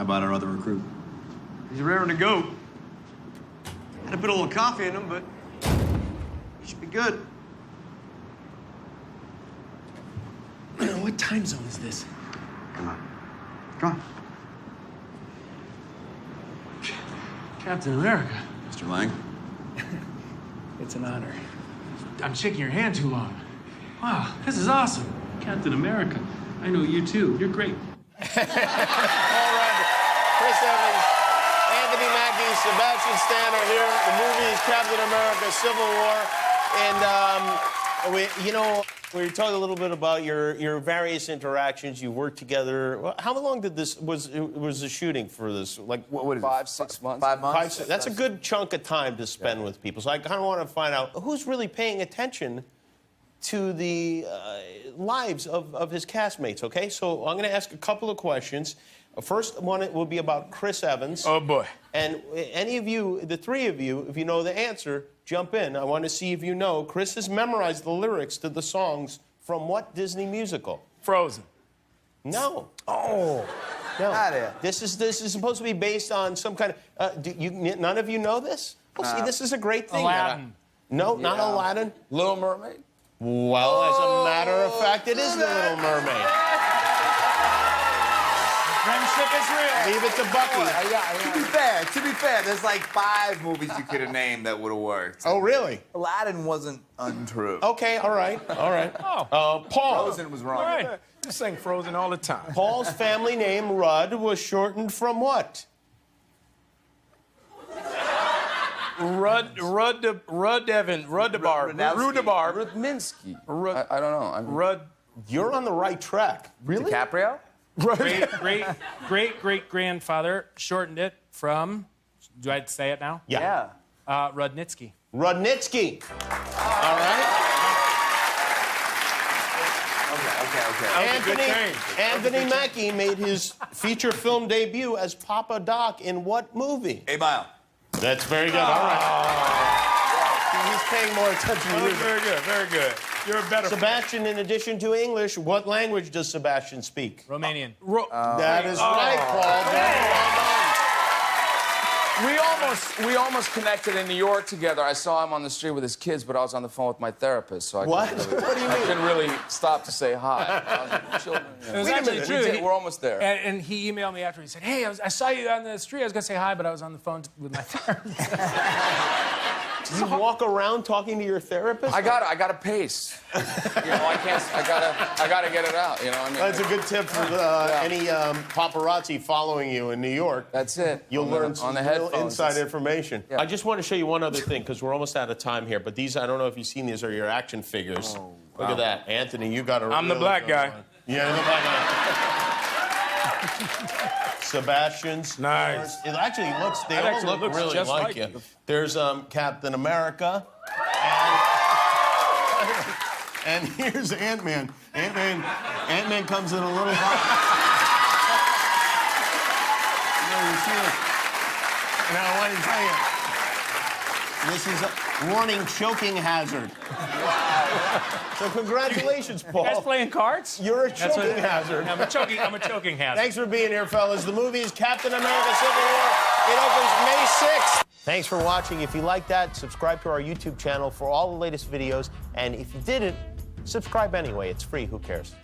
How about our other recruit? He's raring to go. Had a bit of a little coffee in him, but he should be good. What time zone is this? Come on. Come on. Captain America. Mr. Lang? It's an honor. I'm shaking your hand too long. Wow, this is awesome. Captain America. I know you too. You're great. All right. Chris Evans, Anthony Mackie, Sebastian Stan are here. The movie is Captain America: Civil War. And, we talked a little bit about your various interactions. You worked together. How long did this was the shooting for this? Like, what is 5, 6 months. 5 months? That's a good chunk of time to spend with people. So I kind of want to find out who's really paying attention to the lives of his castmates, okay? So I'm going to ask a couple of questions. First one will be about Chris Evans. Oh, boy. And any of you, the three of you, if you know the answer, jump in. I want to see if you know. Chris has memorized the lyrics to the songs from what Disney musical? Frozen. No. Oh. No. Not it. This is supposed to be based on some kind of... none of you know this? Well, see, this is a great thing. Aladdin. No, not Aladdin. Little Mermaid. Well, as a matter of fact, it is The Little Mermaid. Friendship is real. Leave it to Bucky. To be fair, there's like 5 movies you could have named that would have worked. Oh, really? Aladdin wasn't untrue. Okay, all right. Paul. Frozen was wrong. All right. You sing Frozen all the time. Paul's family name, Rudd, was shortened from what? Rudebar. Rudminsky. I don't know. Rud. You're on the right track. Really? DiCaprio? Great-great-great-grandfather shortened it from, do I say it now? Yeah. Rudnitsky. Rudnitsky. All right. Okay. Anthony Mackie made his feature film debut as Papa Doc in what movie? 8 Mile. That's very good. All right. He's paying more attention to you. Very good, very good. You're a better... Sebastian, in addition to English, what language does Sebastian speak? Romanian. That is right, Paul. Very well done. We almost connected in New York together. I saw him on the street with his kids, but I was on the phone with my therapist, so I What? couldn't really, What do you mean? I couldn't really stop to say hi. I was like, children, It was actually true. We're almost there. And he emailed me after. He said, hey, I saw you on the street. I was going to say hi, but I was on the phone with my therapist. Do you walk around talking to your therapist? I gotta pace. I gotta get it out. You know, I mean, That's a good tip for any paparazzi following you in New York. That's it. You'll learn some on the real headphones. inside information. Yeah. I just want to show you one other thing, because we're almost out of time here. But these, I don't know if you've seen these, are your action figures. Oh, Look at that. Anthony, you got a I'm the really black good guy. one. Yeah, you're the black guy. Sebastian's. Nice. It actually looks, they all actually look looks really just like like you. him. There's Captain America. And here's Ant-Man. Ant-Man comes in a little hot. Now, I want to tell you, this is a warning choking hazard. Wow. So congratulations, Paul. You guys playing cards? You're a choking hazard. I'm a choking hazard. Thanks for being here, fellas. The movie is Captain America: Civil War. It opens May 6th. Thanks for watching. If you like that, subscribe to our YouTube channel for all the latest videos. And if you didn't, subscribe anyway. It's free. Who cares?